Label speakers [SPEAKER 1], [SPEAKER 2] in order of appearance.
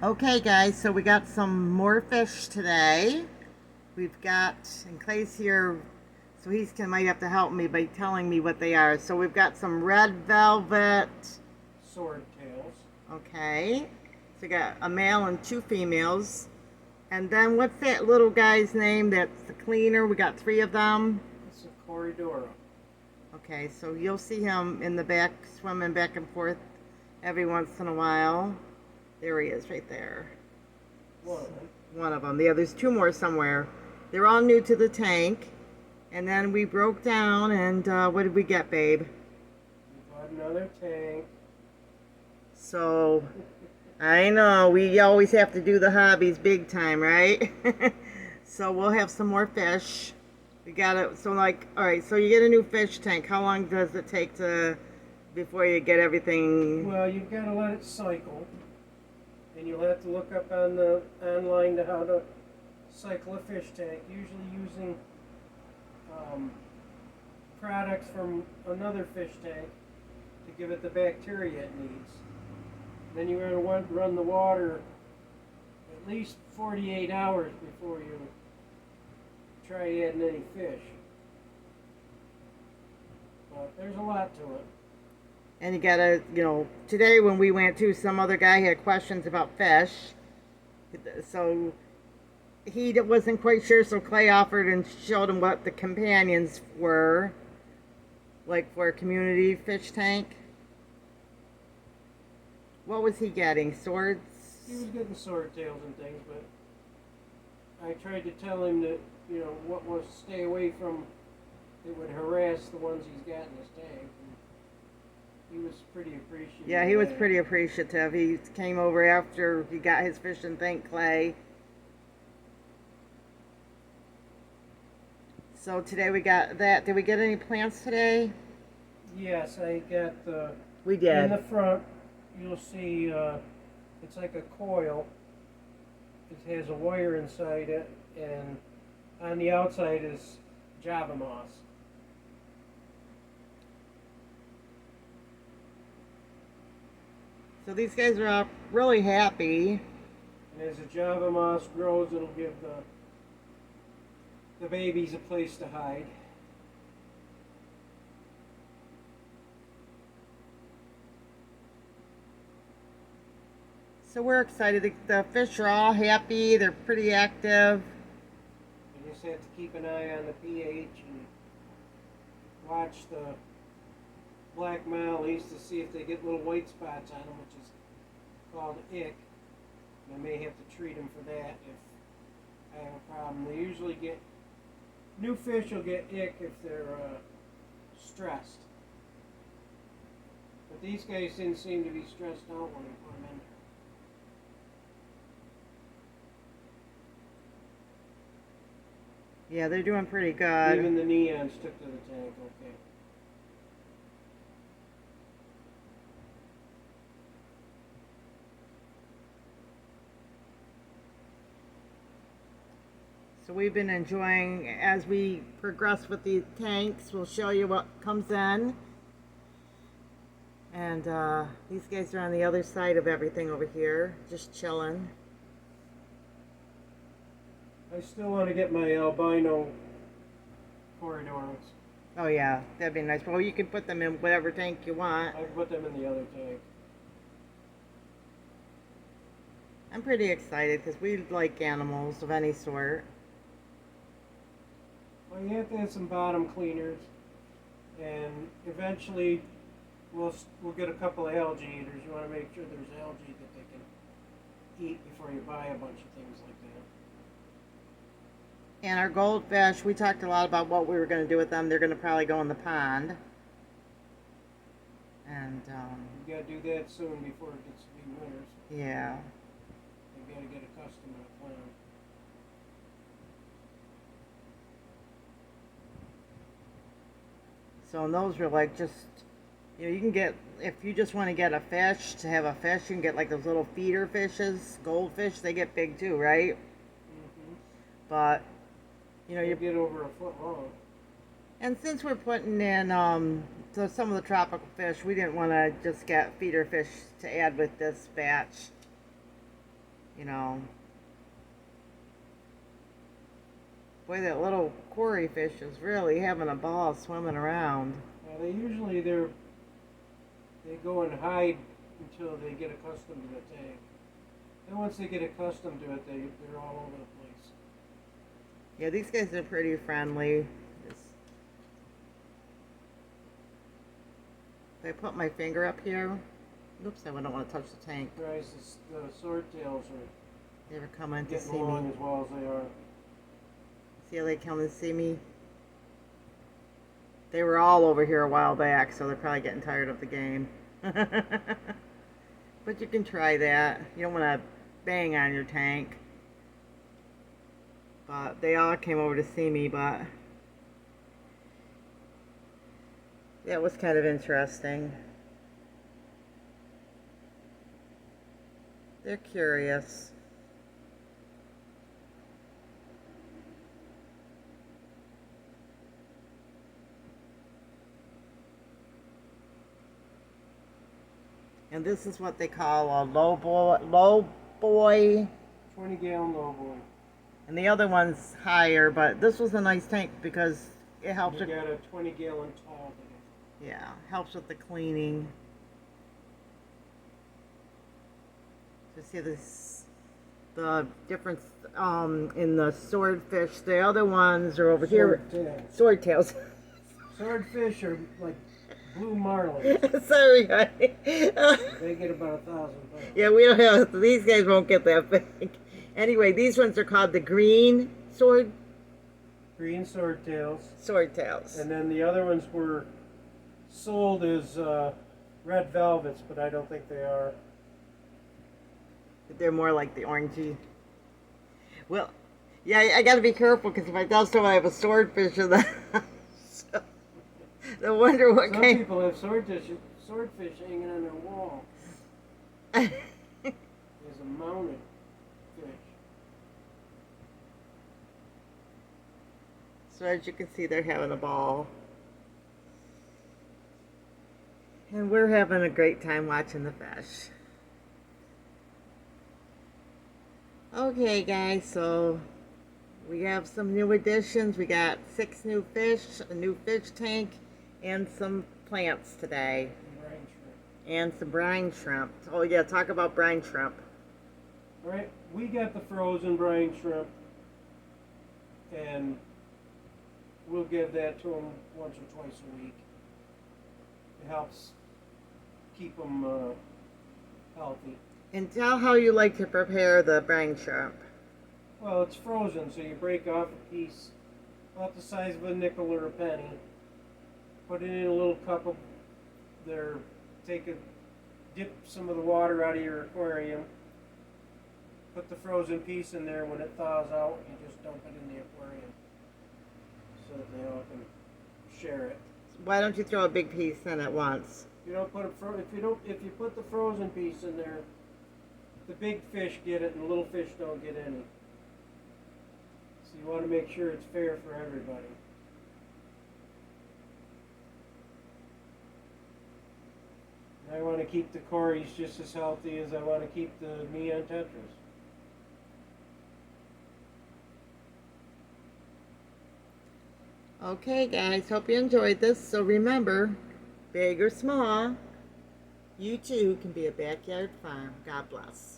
[SPEAKER 1] Okay, guys, so we got some more fish today. We've got, and Clay's here, so he's might have to help me by telling me what they are. So we've got some red velvet.
[SPEAKER 2] Swordtails.
[SPEAKER 1] Okay, so we got a male and two females. And then what's that little guy's name that's the cleaner? We got three of them.
[SPEAKER 2] It's a corridora.
[SPEAKER 1] Okay, so you'll see him in the back swimming back and forth every once in a while. There he is right there.
[SPEAKER 2] One of them.
[SPEAKER 1] One of them. Yeah, there's two more somewhere. They're all new to the tank. And then we broke down, and what did we get, babe?
[SPEAKER 2] We bought another tank.
[SPEAKER 1] So, I know, we always have to do the hobbies big time, right? So we'll have some more fish. We got it. So, like, all right, so you get a new fish tank. How long does it take before you get everything?
[SPEAKER 2] Well, you've got to let it cycle, and you'll have to look up on the online to how to cycle a fish tank. Usually using products from another fish tank to give it the bacteria it needs. Then you're going to want to run the water at least 48 hours before you try adding any fish. But there's a lot to it.
[SPEAKER 1] And you gotta, today when we went to, some other guy had questions about fish. So he wasn't quite sure, so Clay offered and showed him what the companions were, like for a community fish tank. What was he getting? Swords?
[SPEAKER 2] He was getting swordtails and things, but I tried to tell him that, what was stay away from that would harass the ones he's got in his tank. And he was pretty appreciative.
[SPEAKER 1] Yeah, he was pretty appreciative. He came over after he got his fish and thanked Clay. So today we got that. Did we get any plants today?
[SPEAKER 2] Yes, I got the.
[SPEAKER 1] We did.
[SPEAKER 2] In the front, you'll see it's like a coil. It has a wire inside it, and on the outside is Java moss.
[SPEAKER 1] So these guys are really happy.
[SPEAKER 2] And as the Java moss grows, it'll give the babies a place to hide.
[SPEAKER 1] So we're excited. The fish are all happy. They're pretty active.
[SPEAKER 2] You just have to keep an eye on the pH and watch the black mallees to see if they get little white spots on them, which is called ick. And I may have to treat them for that if I have a problem. They usually get, new fish will get ick if they're stressed. But these guys didn't seem to be stressed out when I put them in there.
[SPEAKER 1] Yeah, they're doing pretty good.
[SPEAKER 2] Even the neons took to the tank okay.
[SPEAKER 1] So we've been enjoying, as we progress with the tanks, we'll show you what comes in. And these guys are on the other side of everything over here, just chilling.
[SPEAKER 2] I still want to get my albino corridors.
[SPEAKER 1] Oh yeah, that'd be nice. Well, you can put them in whatever tank you want.
[SPEAKER 2] I can put them in the other tank.
[SPEAKER 1] I'm pretty excited because we like animals of any sort.
[SPEAKER 2] Well, you have to have some bottom cleaners, and eventually we'll get a couple of algae eaters. You want to make sure there's algae that they can eat before you buy a bunch of things like that.
[SPEAKER 1] And our goldfish, we talked a lot about what we were going to do with them. They're going to probably go in the pond. And,
[SPEAKER 2] you got to do that soon before it gets to be winter.
[SPEAKER 1] Yeah.
[SPEAKER 2] You got to get accustomed to the plant.
[SPEAKER 1] So, and those are like just, you can get, if you just want to get a fish, to have a fish, you can get like those little feeder fishes, goldfish, they get big too, right?
[SPEAKER 2] Mm-hmm.
[SPEAKER 1] But, you
[SPEAKER 2] get over a foot long.
[SPEAKER 1] And since we're putting in so some of the tropical fish, we didn't want to just get feeder fish to add with this batch. you know. Boy, that little quarry fish is really having a ball swimming around.
[SPEAKER 2] They usually they go and hide until they get accustomed to the tank. And once they get accustomed to it, they're all over the place.
[SPEAKER 1] Yeah, these guys are pretty friendly. If I put my finger up here, oops, I don't want to touch the tank.
[SPEAKER 2] Guys, the swordtails are
[SPEAKER 1] They ever come in to
[SPEAKER 2] getting
[SPEAKER 1] see
[SPEAKER 2] along
[SPEAKER 1] me?
[SPEAKER 2] as well as they are.
[SPEAKER 1] See how they come and see me? They were all over here a while back, so they're probably getting tired of the game. But you can try that. You don't want to bang on your tank. But they all came over to see me, but that was kind of interesting. They're curious. And this is what they call a low boy.
[SPEAKER 2] 20-gallon lowboy.
[SPEAKER 1] And the other one's higher, but this was a nice tank because it helps
[SPEAKER 2] You
[SPEAKER 1] with,
[SPEAKER 2] got a 20-gallon tall.
[SPEAKER 1] yeah, helps with the cleaning. So see the difference in the swordfish. The other ones are over here. Swordtails.
[SPEAKER 2] Swordfish are like blue marlins.
[SPEAKER 1] Sorry, honey.
[SPEAKER 2] They get about 1,000 pounds.
[SPEAKER 1] Yeah, we don't have, these guys won't get that big. Anyway, these ones are called the green swordtails.
[SPEAKER 2] And then the other ones were sold as red velvets, but I don't think they are.
[SPEAKER 1] They're more like the orangey. Well, yeah, I got to be careful because if I tell someone I have a swordfish in the house, they'll wonder what
[SPEAKER 2] Some
[SPEAKER 1] kind.
[SPEAKER 2] people have swordfish hanging on their wall. There's a mounted fish.
[SPEAKER 1] So as you can see, they're having a ball. And we're having a great time watching the fish. Okay, guys, so we have some new additions. We got 6 new fish, a new fish tank, and some plants today. And some brine shrimp. Oh, yeah, talk about brine shrimp.
[SPEAKER 2] All right, we got the frozen brine shrimp, and we'll give that to them once or twice a week. It helps keep them healthy.
[SPEAKER 1] And tell how you like to prepare the brine shrimp.
[SPEAKER 2] Well, it's frozen, so you break off a piece about the size of a nickel or a penny, put it in a little cup of their, dip some of the water out of your aquarium, put the frozen piece in there. When it thaws out, you just dump it in the aquarium so that they all can share it.
[SPEAKER 1] Why don't you throw a big piece in at once?
[SPEAKER 2] You don't put if you put the frozen piece in there, the big fish get it and the little fish don't get any. So you want to make sure it's fair for everybody. And I want to keep the cories just as healthy as I want to keep the neon tetras.
[SPEAKER 1] Okay, guys, hope you enjoyed this. So remember, big or small, you too can be a backyard farm. God bless.